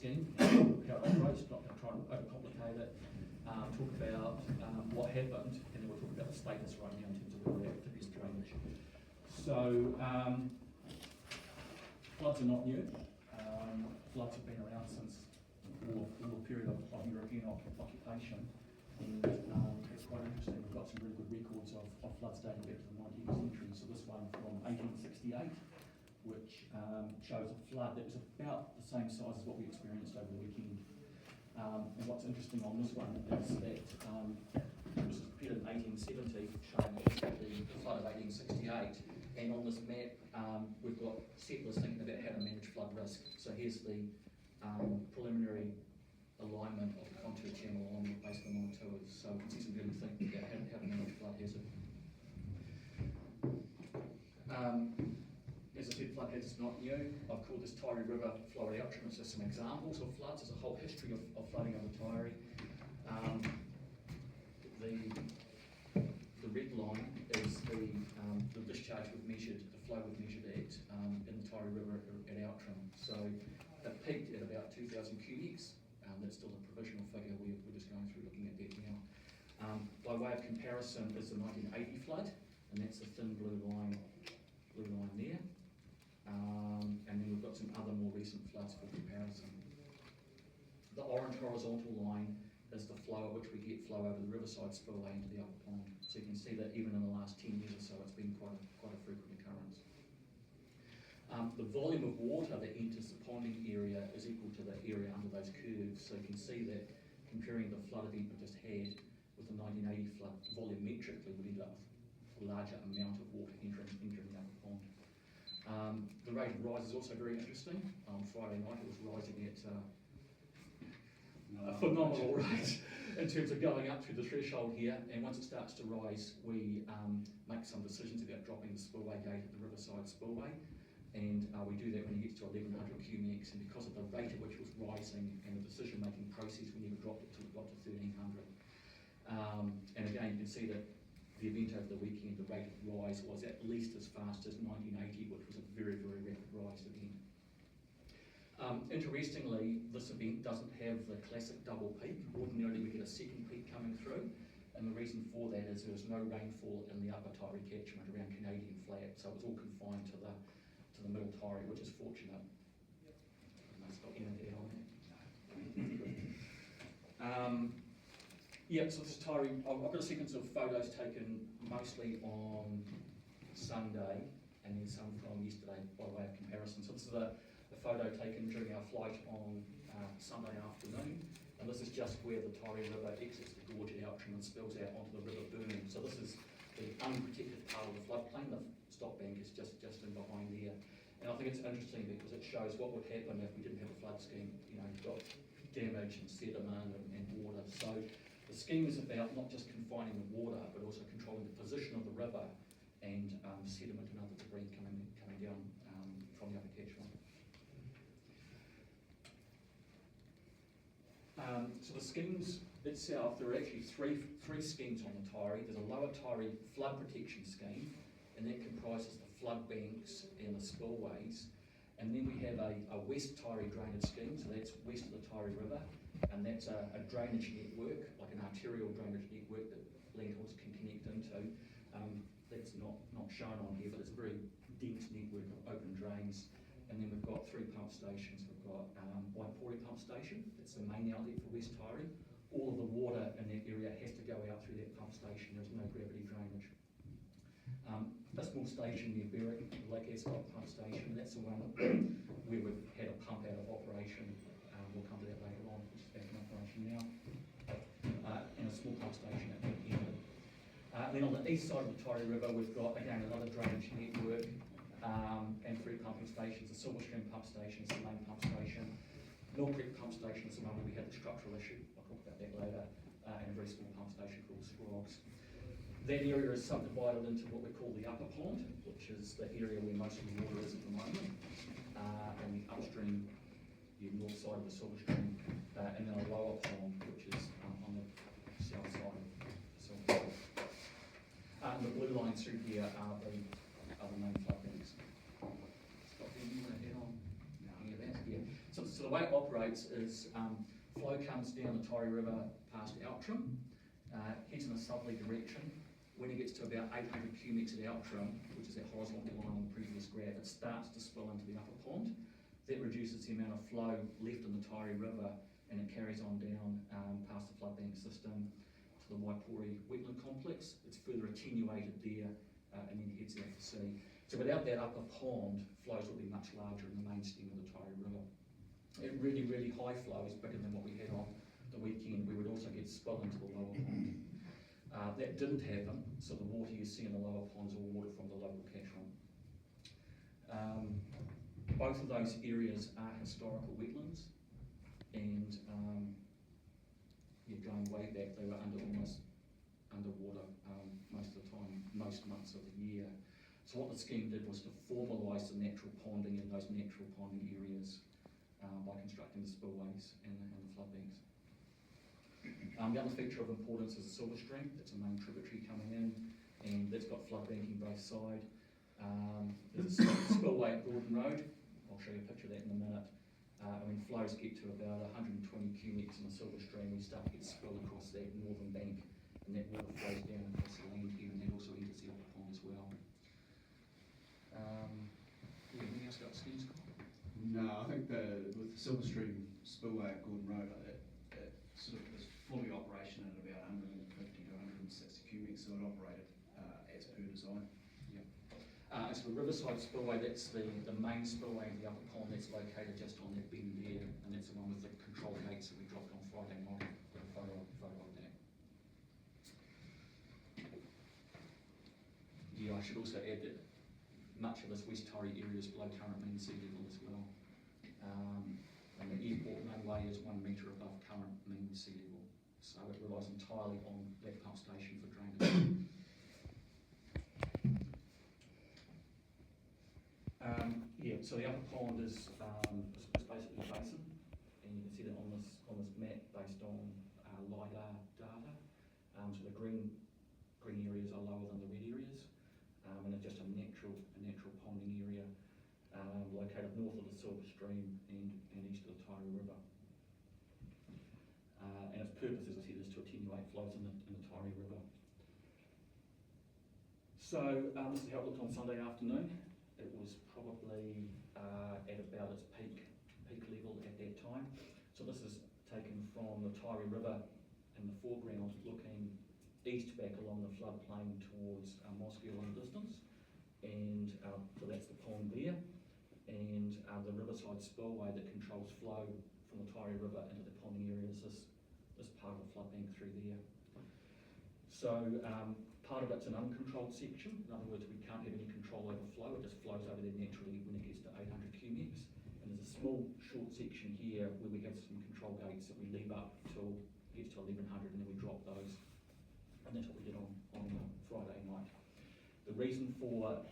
scheme, how it operates, not going to try and overcomplicate it, talk about what happened, and then we'll talk about the status right now in terms of where we're at for this drainage. So, floods are not new. Floods have been around since all the period of European occupation, and it's quite interesting. We've got some really good records of floods dating back to the 19th century. So this one from 1868, which shows a flood that was about the same size as what we experienced over the weekend. And what's interesting on this one is that this was prepared in 1870, showing the flood of 1868. And on this map, we've got settlers thinking about how to manage flood risk. So here's the preliminary alignment of the contour channel along the base of the Montuas. So we can see some people thinking about how to manage flood hazard. As I said, flood hazard is not new. I've called this Taieri River flow outram. So some examples of floods. There's a whole history of flooding on the Taieri. The red line is the discharge we've measured, the flow we've measured at in the Taieri River at Outram. So it peaked at about 2,000 cubics. That's still a provisional figure. We're just going through looking at that now. By way of comparison is the 1980 flood, and that's the thin blue line there. And then we've got some other more recent floods for comparison. The orange horizontal line is the flow at which we get flow over the riverside spillway into the upper pond. So you can see that even in the last 10 years or so, it's been quite a frequent occurrence. The volume of water that enters the ponding area is equal to the area under those curves. So you can see that comparing the flood event we just had with the 1980 flood, volumetrically we ended up with a larger amount of water entering the upper pond. The rate of rise is also very interesting. On Friday night it was rising at a phenomenal rate in terms of going up through the threshold here, and once it starts to rise we make some decisions about dropping the spillway gate at the Riverside Spillway, and we do that when it gets to 1100 cubics, and because of the rate at which it was rising and the decision making process we never dropped it till it got to 1300. And again you can see that the event over the weekend, the rate of rise was at least as fast as 1980, which was a very, very rapid rise event. Interestingly, this event doesn't have the classic double peak. Ordinarily we get a second peak coming through, and the reason for that is there was no rainfall in the upper Taieri catchment around Canadian Flat, so it was all confined to the middle Taieri, which is fortunate. It's got anything on that. Yeah, so this is Taieri. I've got a sequence of photos taken mostly on Sunday and then some from yesterday by way of comparison. So this is a photo taken during our flight on Sunday afternoon, and this is just where the Taieri River exits the gorge at Outram and spills out onto the River Boom. So this is the unprotected part of the floodplain. The stop bank is just in behind there. And I think it's interesting because it shows what would happen if we didn't have a flood scheme. You know, you've got damage and sediment and water. So the scheme is about not just confining the water, but also controlling the position of the river and sediment and other debris coming down from the upper catchment. So the schemes itself, there are actually three schemes on the Taieri. There's a lower Taieri flood protection scheme, and that comprises the flood banks and the spillways. And then we have a West Taieri drainage scheme, so that's west of the Taieri River, and that's a drainage network, like an arterial drainage network that landholders can connect into. That's not shown on here, but it's a very dense network of open drains. And then we've got three pump stations. We've got Waipori Pump Station, that's the main outlet for West Taieri. All of the water in that area has to go out through that pump station. There's no gravity drainage. A small station near Berwick, the Lake Ascot Pump Station, that's the one where we've had a pump out of operation. We'll come to that later on, which is back in operation now. And a small pump station at the end. Then on the east side of the Taieri River, we've got, again, another drainage network and three pumping stations. The Silver Stream Pump Station is the main pump station. Mill Creek Pump Station is the one where we had the structural issue. I'll talk about that later. And a very small pump station called Scroggs. That area is subdivided into what we call the upper pond, which is the area where most of the water is at the moment, and the upstream, the north side of the Silver Stream, and then a lower pond, which is on the south side of the Silver Stream. The blue lines through here are the main flood banks. Scott, do you want to head on? No. Yeah, that's, yeah. So the way it operates is flow comes down the Torrey River past Outram, heads in a southerly direction. When it gets to about 800 cubics at Outram, which is that horizontal line on the previous graph, it starts to spill into the upper pond. That reduces the amount of flow left in the Torrey River, and it carries on down past the flood bank system to the Waipori wetland complex. It's further attenuated there and then heads out to sea. So without that upper pond, flows will be much larger in the main stem of the Torrey River. At really, really high flows, bigger than what we had on the weekend, we would also get spill into the lower pond. That didn't happen, so the water you see in the lower ponds are all water from the local catchment. Both of those areas are historical wetlands, and going way back, they were almost underwater most of the time, most months of the year. So what the scheme did was to formalise the natural ponding in those natural ponding areas by constructing the spillways and the flood banks. The other feature of importance is the Silver Stream. That's a main tributary coming in, and that's got flood banking both sides. There's a spillway at Gordon Road. I'll show you a picture of that in a minute. And when flows get to about 120 cubics in the Silver Stream, we start to get spill across that northern bank, and that water flows down across the land here, and that also enters the upper pond as well. Anything else about schemes? No, I think with the Silver Stream spillway at Gordon Road, it sort of is fully operational at about 150 to 160 cubics, so it operated as per design. So the Riverside Spillway, that's the main spillway in the upper pond. That's located just on that bend there, and that's the one with the control gates that we dropped on Friday night. Got a photo of that. Yeah, I should also add that much of this West Torrey area is below current mean sea level as well. And the airport runway is 1 metre above current mean sea level, so it relies entirely on that pump station for drainage. So the upper pond is basically a basin, and you can see that on this map based on LiDAR data. So the green areas are lower than the red areas, and it's just a natural ponding area located north of the Silver Stream and east of the Torrey River. And its purpose, as I said, is to attenuate flows in the Torrey River. So this is how it looked on Sunday afternoon. It was probably at about its peak level at that time. So this is taken from the Torrey River in the foreground, looking east back along the floodplain towards Mosgiel in the distance, and so that's the pond there, and the Riverside Spillway that controls flow from the Torrey River into the ponding areas is this part of the flood bank through there. So part of it's an uncontrolled section. In other words, we can't have any control over flow. It just flows over there naturally when it gets to 800 cubics. And there's a small short section here where we have some control gates that we leave up till it gets to 1100, and then we drop those. And that's what we did on Friday night. The reason for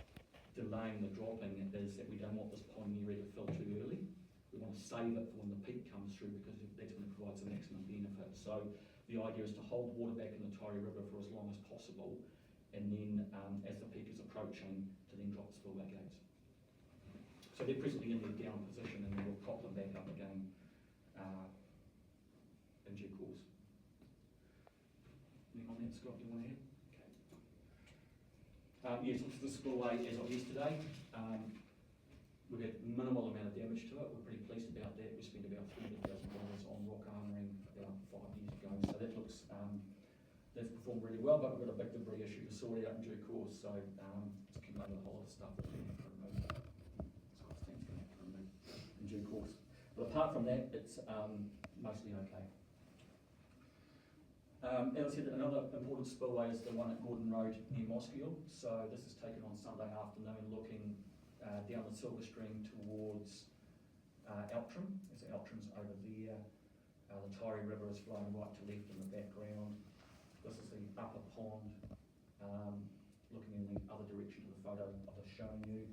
delaying the dropping is that we don't want this pond area to fill too early. We want to save it for when the peak comes through, because that's when it provides the maximum benefit. So the idea is to hold water back in the Torrey River for as long as possible, and then as the peak is approaching, to then drop the spillway gates. So they're presently in their down position, and then we'll prop them back up again in due course. Anything on that, Scott, you want to add? Okay. Yes, this is the spillway as of yesterday. We've had minimal amount of damage to it. We're pretty pleased about that. We spent about $300,000 on rock armouring about 5 years ago, so that looks that's performed really well. But we've got a big debris issue to sort out in due course, so it's accumulated a whole lot of stuff that we're going to have to remove. Scott's team's going to have to remove in due course. But apart from that, it's mostly okay. As I said, another important spillway is the one at Gordon Road near Mosgiel. So this is taken on Sunday afternoon, looking down the Silver Stream towards Outram. So Outram's over there. The Torrey River is flowing right to left in the background. This is the upper pond, looking in the other direction to the photo I've just shown you.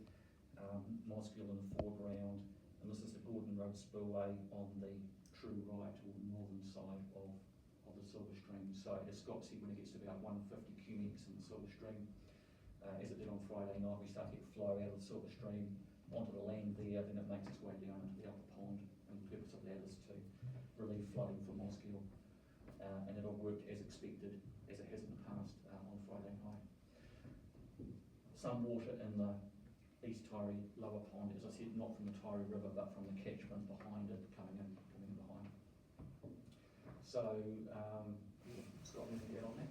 Mosgiel in the foreground, and this is the Gordon Road spillway on the true right or northern side of the Silver Stream. So as Scott said, when it gets to about 150 cubics in the Silver Stream, as it did on Friday night, we start to get flow out of the Silver Stream onto the land there, then it makes its way down into the upper pond and purpose of that is to relieve flooding from Mosgiel, and it all worked as expected, as it has in the past on Friday night. Some water in the East Taieri lower pond, as I said, not from the Taieri River, but from the catchment behind it, coming in behind. So, Scott, anything to add on that?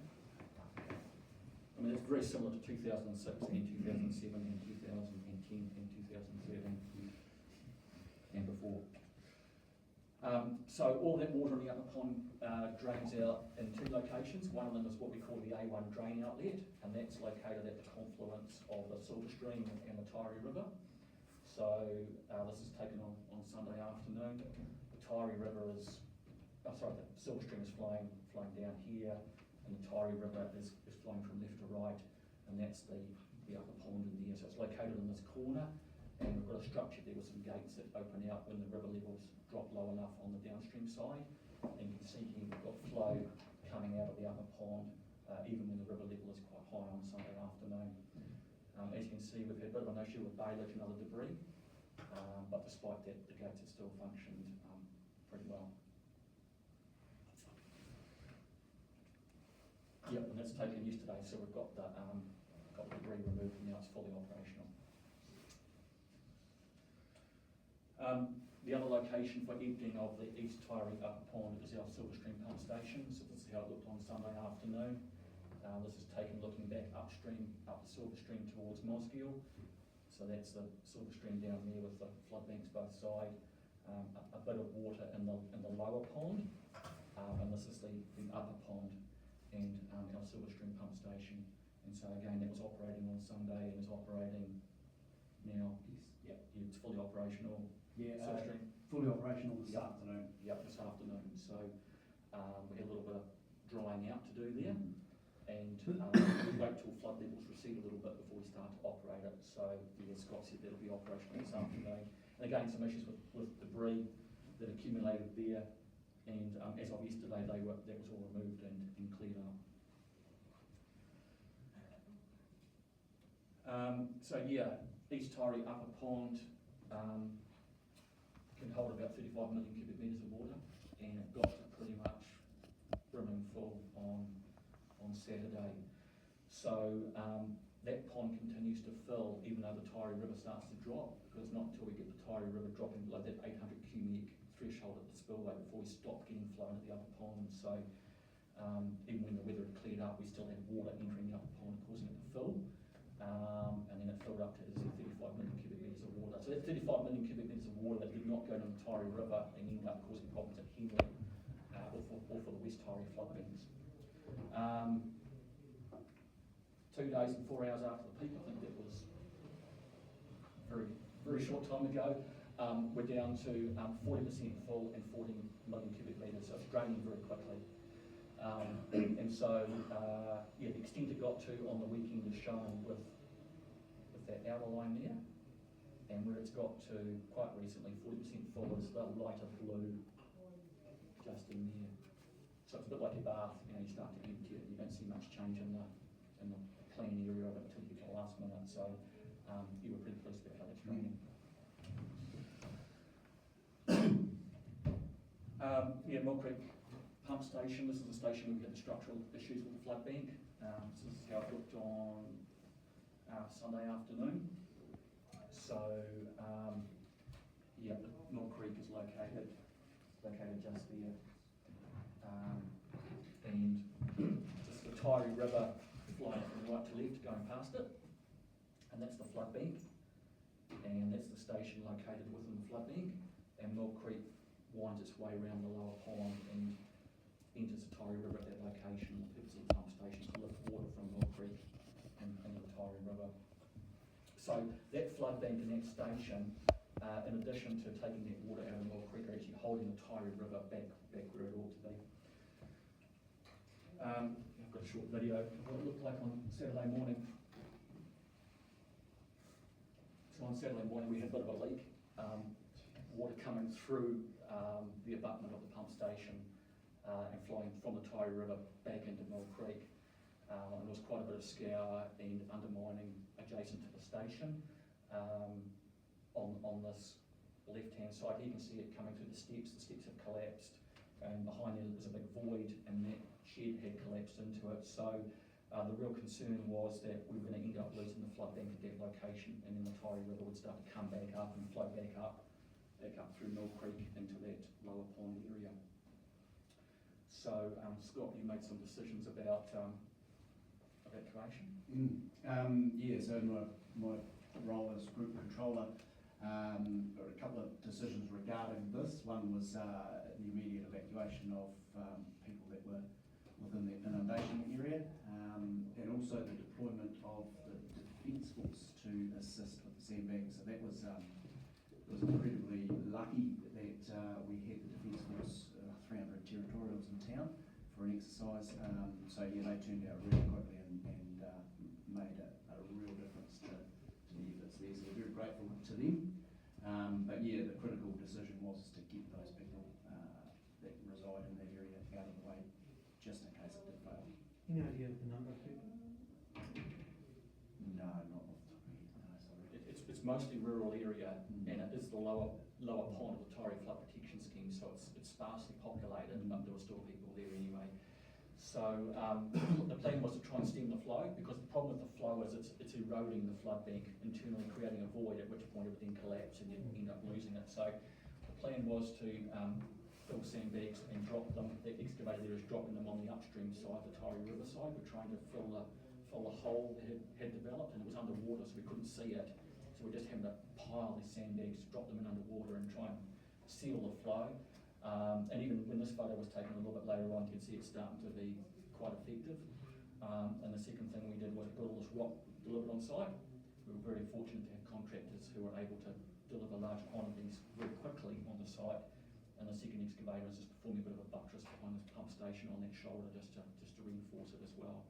I mean, it's very similar to 2006 and 2007 and 2010 and 2013 and before. So all that water in the upper pond drains out in two locations. One of them is what we call the A1 drain outlet, and that's located at the confluence of the Silver Stream and the Taieri River. So this is taken on Sunday afternoon. The Taieri River is, the Silver Stream is flowing down here, and the Taieri River is flowing from left to right, and that's the upper pond in there. So it's located in this corner, and we've got a structure there with some gates that open out when the river levels drop low enough on the downstream side. And you can see here we've got flow coming out of the upper pond, even when the river level is quite high on Sunday afternoon. As you can see, we've had a bit of an issue with bailage and other debris, but despite that, the gates have still functioned pretty well. Yep, and that's taken yesterday, so we've got the debris removed and now it's fully operational. The other location for emptying of the East Taieri upper pond is our Silver Stream pump station. So this is how it looked on Sunday afternoon. This is taken looking back upstream, up the Silver Stream towards Mosgiel. So that's the Silver Stream down there with the flood banks both sides. A bit of water in the lower pond, and this is the upper pond and our Silver Stream pump station. And so again, that was operating on Sunday and is operating now. Yes. Yep, it's fully operational. Yeah, Silver Stream. fully operational this afternoon. Yep, this afternoon. So we had a little bit of drying out to do there, and we wait till flood levels recede a little bit before we start to operate it. So yeah, Scott said that'll be operational this afternoon. And again, some issues with debris that accumulated there, and as of yesterday, that was all removed and cleared up. So yeah, East Taieri upper pond can hold about 35 million cubic metres of water, and it got to pretty much brimming full on Saturday. So that pond continues to fill even though the Taieri River starts to drop, because not until we get the Taieri River dropping below that 800 cubic threshold at the spillway before we stop getting flow into the upper pond. So even when the weather had cleared up, we still had water entering the upper pond causing it to fill. And then it filled up to 35 million cubic metres of water. So that 35 million cubic metres of water that did not go to the Taieri River and ended up causing problems at Henley or for the West Taieri flood banks. 2 days and 4 hours after the peak, I think that was very, very short time ago, we're down to 40% full and 40 million cubic metres, so it's draining very quickly. And so, yeah, the extent it got to on the weekend is shown with that outer line there, and where it's got to quite recently, 40% full is the lighter blue just in there. So it's a bit like a bath, you start to empty it, you don't see much change in the clean area of it until you get to the last minute. So you were pretty pleased about how that's draining. Yeah, Mill Creek Pump Station. This is a station where we had the structural issues with the flood bank. So this is how it looked on Sunday afternoon. So yeah, the Mill Creek is located just there, and just the Taieri River flowing from right to left going past it, and that's the flood bank, and that's the station located within the flood bank, and Mill Creek winds its way around the lower pond and enters the Taieri River at that location. The purpose of the pump station is to lift water from Mill Creek into the Taieri River. So that flood bank and that station, in addition to taking that water out of Mill Creek, are actually holding the Taieri River back where it ought to be. I've got a short video of what it looked like on Saturday morning. So on Saturday morning we had a bit of a leak, water coming through the abutment of the pump station and flowing from the Taieri River back into Mill Creek. And there was quite a bit of scour and undermining adjacent to the station on this the left-hand side. Here you can see it coming through the steps have collapsed, and behind there is a big void, and that shed had collapsed into it. So the real concern was that we were going to end up losing the flood bank at that location, and then the Taieri River would start to come back up and flow back up through Mill Creek into that lower pond area. So Scott, you made some decisions about evacuation. So in my role as group controller, there were a couple of decisions regarding this. One was the immediate evacuation of people that were within the inundation area, and also the deployment of the Defence Force to assist with the sandbagging. So that was incredibly lucky that we had the Defence Force 300 territorials in town for an exercise. So yeah, they turned out really quickly and made a real difference to the efforts there. So we're very grateful to them. But yeah, the critical decision was to get those people that reside in that area out of the way, just in case it did fail. Any idea of the number of people? No, not off the top of my head. No, sorry. It's mostly rural area, and it is the lower pond of the Taieri Flood Protection Scheme, so it's sparsely populated, but there were still people there anyway. So the plan was to try and stem the flow, because the problem with the flow is it's eroding the flood bank internally, creating a void, at which point it would then collapse and you'd end up losing it. So the plan was to fill sandbags and drop them. The excavator there is dropping them on the upstream side, the Taieri River side. We're trying to fill the hole that had developed, and it was underwater, so we couldn't see it. So we're just having to pile these sandbags, drop them in underwater and try and seal the flow. And even when this photo was taken a little bit later on, you can see it's starting to be quite effective. And the second thing we did was put all this rock delivered on site. We were very fortunate to have contractors who were able to deliver large quantities very quickly on the site. And the second excavator is just performing a bit of a buttress behind this pump station on that shoulder just to reinforce it as well.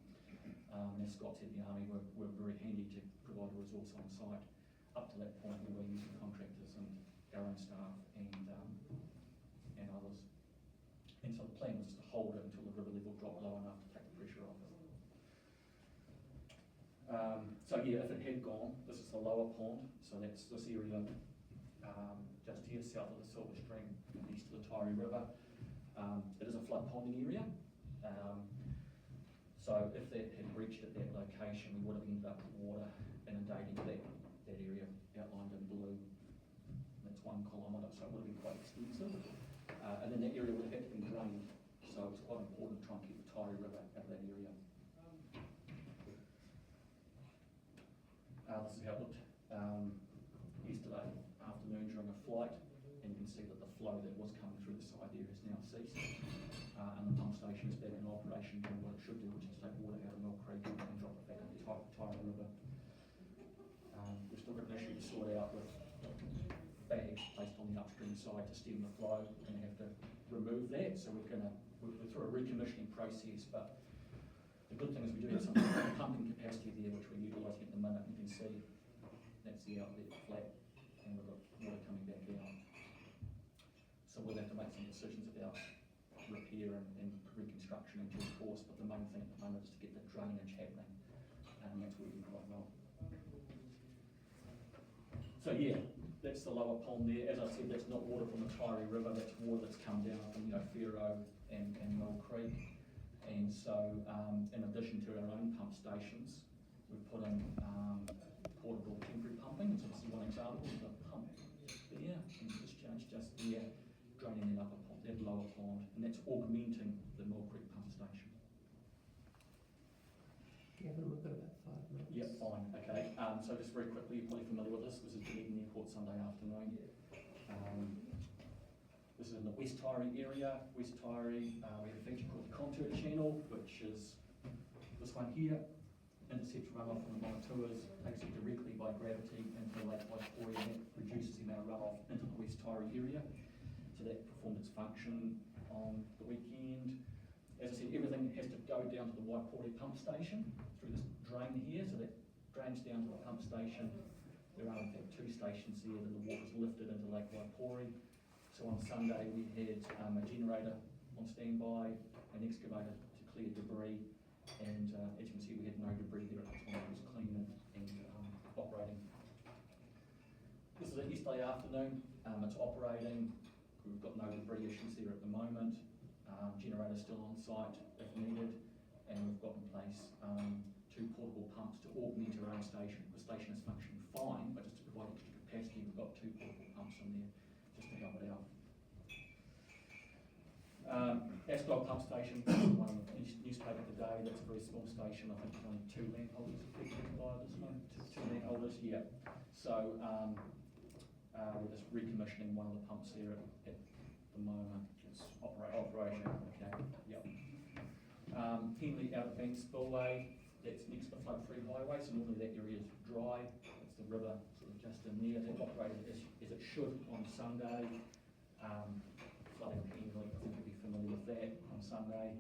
As Scott said, the Army were very handy to provide a resource on site. Up to that point, we were using contractors and our own staff and others. And so the plan was just to hold it until the river level dropped low enough to take the pressure off. So yeah, if it had gone, this is the lower pond, so that's this area just here south of the Silver Stream, east of the Taieri River. It is a flood ponding area. So if that had breached at that location, we would have ended up with water inundating that area outlined in blue. That's 1 kilometre, so it would have been quite extensive. And then that area would have had to be drained, so it's quite important to try and keep the Taieri River out of that area. This is how it looked yesterday afternoon during a flight, and you can see that the flow that was coming through the side there has now ceased. And the pump station is back in operation doing what it should do, which is take water out of Mill Creek and drop it back into Taieri River. We've still got an issue to sort out with bags placed on the upstream side to stem the flow. We're going to have to remove that, so we're through a recommissioning process, but the good thing is we do have some pumping capacity there which we're utilising at the minute. You can see that's the outlet flat, and we've got water coming back out. So we'll have to make some decisions about repair and reconstruction in due course, but the main thing at the moment is to get the drainage happening, and that's working quite well. So yeah, that's the lower pond there. As I said, that's not water from the Taieri River, that's water that's come down from Wherou and Mill Creek. And so in addition to our own pump stations, we've put in portable temporary pumping. So this is one example of the pump there, and discharge just there, draining that upper pond, that lower pond, and that's augmenting the Mill Creek pump station. Gavin, we've got about 5 minutes. Yep, fine, okay. So just very quickly, you're probably familiar with this. This is Dunedin Airport Sunday afternoon. This is in the West Taieri area. West Taieri, we have a feature called the Contour Channel, which is this one here. Intercepts runoff from the Montuas, takes it directly by gravity into Lake Waipori, and that reduces the amount of runoff into the West Taieri area. So that performed its function on the weekend. As I said, everything has to go down to the Waipori pump station through this drain here, so that drains down to the pump station. There are in fact 2 stations here, then the water's lifted into Lake Waipori. So on Sunday we had a generator on standby, an excavator to clear debris, and as you can see we had no debris there at the time. It was clean and operating. This is a yesterday afternoon. It's operating, we've got no debris issues there at the moment, generator's still on site if needed, and we've got in place 2 portable pumps to augment our own station. The station is functioning fine, but just to provide extra capacity, we've got 2 portable pumps in there just to help it out. Ascot Pump Station, one of the newspaper today, that's a very small station, I think there's only 2 land holders affected by this one, 2 land holders, yeah. So, we're just recommissioning one of the pumps here at the moment. It's Operation, okay, yep. Henley Outer Banks Spillway, that's next to the flood-free highway, so normally that area is dry, it's the river sort of just in there, that operated as it should on Sunday. Flooding at Henley, I think you'll be familiar with that on Sunday.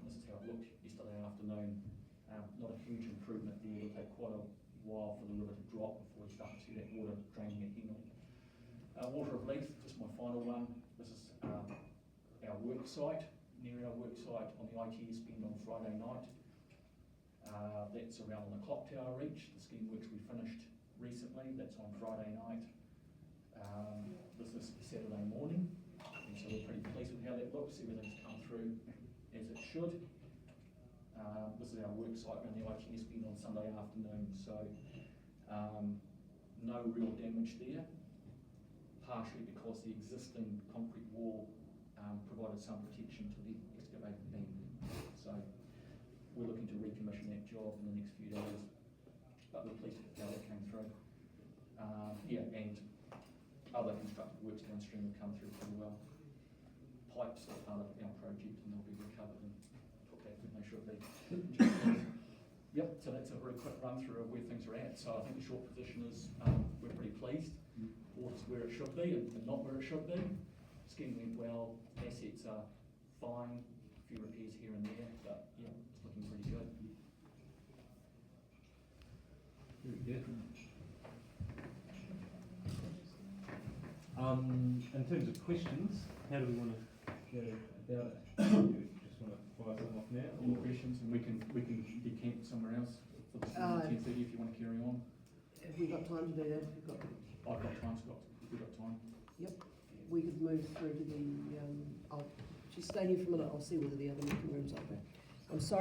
This is how it looked yesterday afternoon. Not a huge improvement there, it'll take quite a while for the river to drop before we start to see that water draining at Henley. Water of Leith, just my final one. This is our work site, near our work site on the ITS bend on Friday night. That's around the clock tower reach, the scheme works we finished recently, that's on Friday night. This is Saturday morning, and so we're pretty pleased with how that looks, everything's come through as it should. This is our work site around the ITS bend on Sunday afternoon, so no real damage there, partially because the existing concrete wall provided some protection to the excavated beam. So we're looking to recommission that job in the next few days, but we're pleased with how that came through. And other constructive works downstream have come through pretty well. Pipes are part of our project and they'll be recovered and put back when they should be. Yep, so that's a very quick run through of where things are at. So I think the short position is we're pretty pleased. Water's where it should be and not where it should be. Scheme went well, assets are fine, a few repairs here and there, but yeah, it's looking pretty good. Very good. In terms of questions, how do we want to go about it? Do you just want to fire some off now? Any questions, and we can decamp somewhere else for the 10:30 if you want to carry on. Have we got time to do that? We've got, I've got time, Scott, we've got time. we could move through to the, I'll just stay here for a minute, I'll see whether the other meeting room's open. I'm sorry.